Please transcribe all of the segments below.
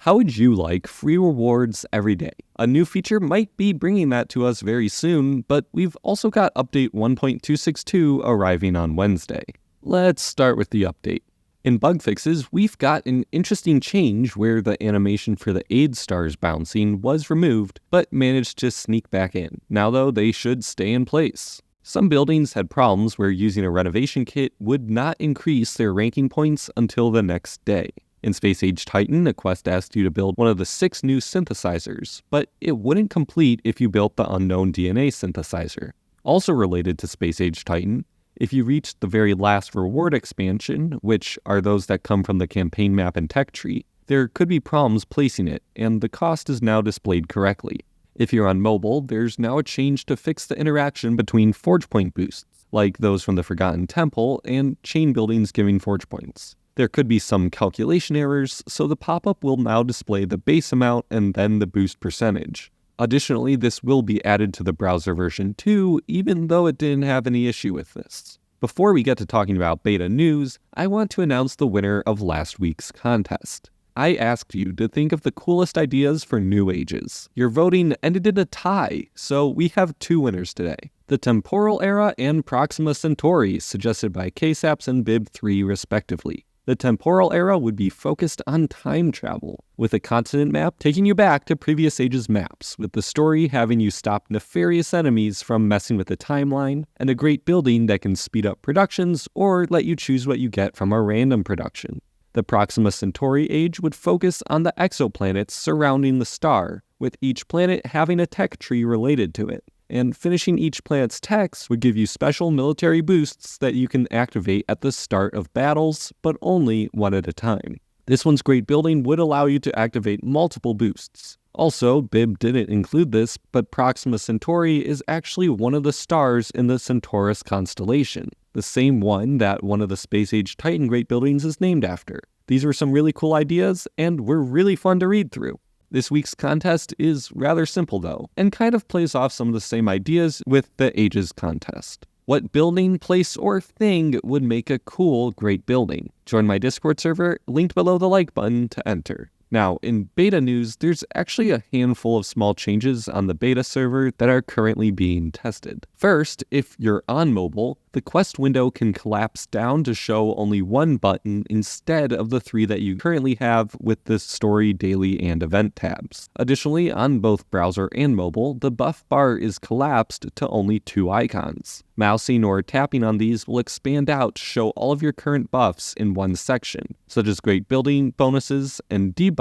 How would you like free rewards every day? A new feature might be bringing that to us very soon, but we've also got update 1.262 arriving on Wednesday. Let's start with the update. In Bugfixes, we've got an interesting change where the animation for the aid stars bouncing was removed, but managed to sneak back in. Now though, they should stay in place. Some buildings had problems where using a renovation kit would not increase their ranking points until the next day. In Space Age Titan, a quest asked you to build one of the 6 new synthesizers, but it wouldn't complete if you built the unknown DNA synthesizer. Also related to Space Age Titan, if you reached the very last reward expansion, which are those that come from the campaign map and tech tree, there could be problems placing it, and the cost is now displayed correctly. If you're on mobile, there's now a change to fix the interaction between forge point boosts, like those from the Forgotten Temple, and chain buildings giving forge points. There could be some calculation errors, so the pop-up will now display the base amount and then the boost percentage. Additionally, this will be added to the browser version too, even though it didn't have any issue with this. Before we get to talking about beta news, I want to announce the winner of last week's contest. I asked you to think of the coolest ideas for New Ages. Your voting ended in a tie, so we have 2 winners today. The Temporal Era and Proxima Centauri, suggested by KSAPS and Bib3 respectively. The Temporal Era would be focused on time travel, with a continent map taking you back to previous ages' maps, with the story having you stop nefarious enemies from messing with the timeline, and a great building that can speed up productions or let you choose what you get from a random production. The Proxima Centauri age would focus on the exoplanets surrounding the star, with each planet having a tech tree related to it. And finishing each planet's techs would give you special military boosts that you can activate at the start of battles, but only one at a time. This one's great building would allow you to activate multiple boosts. Also, Bib didn't include this, but Proxima Centauri is actually one of the stars in the Centaurus constellation, the same one that one of the Space Age Titan great buildings is named after. These were some really cool ideas, and were really fun to read through. This week's contest is rather simple though, and kind of plays off some of the same ideas with the Ages contest. What building, place, or thing would make a cool, great building? Join my Discord server, linked below the like button to enter. Now, in beta news, there's actually a handful of small changes on the beta server that are currently being tested. First, if you're on mobile, the quest window can collapse down to show only one button instead of the 3 that you currently have with the story, daily, and event tabs. Additionally, on both browser and mobile, the buff bar is collapsed to only 2 icons. Mousing or tapping on these will expand out to show all of your current buffs in one section, such as great building bonuses and debuffs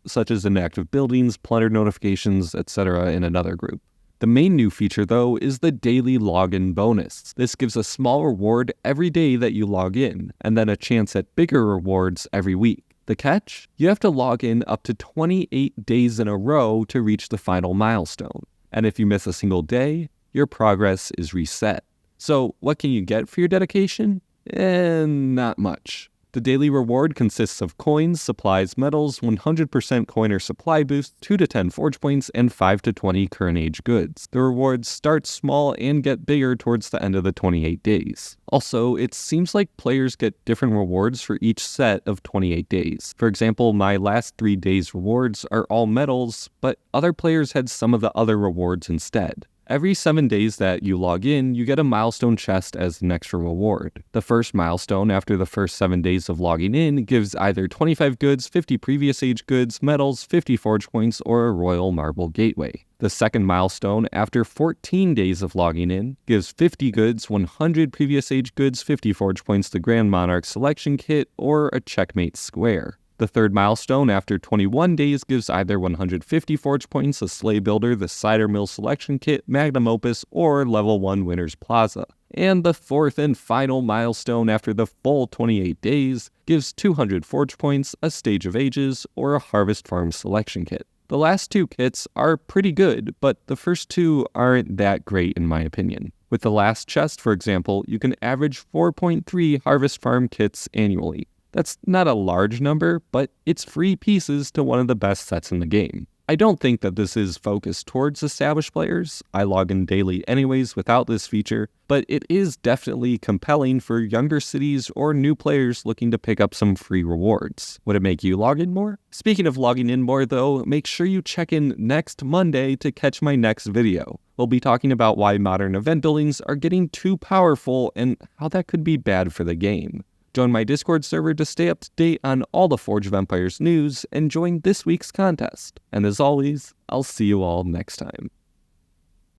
such as inactive buildings, plunder notifications, etc. in another group. The main new feature though is the daily login bonus. This gives a small reward every day that you log in, and then a chance at bigger rewards every week. The catch? You have to log in up to 28 days in a row to reach the final milestone. And if you miss a single day, your progress is reset. So what can you get for your dedication? Not much. The daily reward consists of coins, supplies, medals, 100% coin or supply boost, 2 to 10 forge points, and 5 to 20 current age goods. The rewards start small and get bigger towards the end of the 28 days. Also, it seems like players get different rewards for each set of 28 days. For example, my last 3 days' rewards are all medals, but other players had some of the other rewards instead. Every 7 days that you log in, you get a milestone chest as an extra reward. The first milestone after the first 7 days of logging in gives either 25 goods, 50 previous age goods, medals, 50 forge points, or a royal marble gateway. The second milestone after 14 days of logging in gives 50 goods, 100 previous age goods, 50 forge points, the Grand Monarch selection kit, or a checkmate square. The third milestone after 21 days gives either 150 forge points, a sleigh builder, the cider mill selection kit, magnum opus, or level 1 Winners Plaza. And the fourth and final milestone after the full 28 days gives 200 forge points, a stage of ages, or a harvest farm selection kit. The last 2 kits are pretty good, but the first 2 aren't that great in my opinion. With the last chest, for example, you can average 4.3 harvest farm kits annually. That's not a large number, but it's free pieces to one of the best sets in the game. I don't think that this is focused towards established players. I log in daily anyways without this feature, but it is definitely compelling for younger cities or new players looking to pick up some free rewards. Would it make you log in more? Speaking of logging in more though, make sure you check in next Monday to catch my next video. We'll be talking about why modern event buildings are getting too powerful and how that could be bad for the game. Join my Discord server to stay up to date on all the Forge of Empires news and join this week's contest. And as always, I'll see you all next time.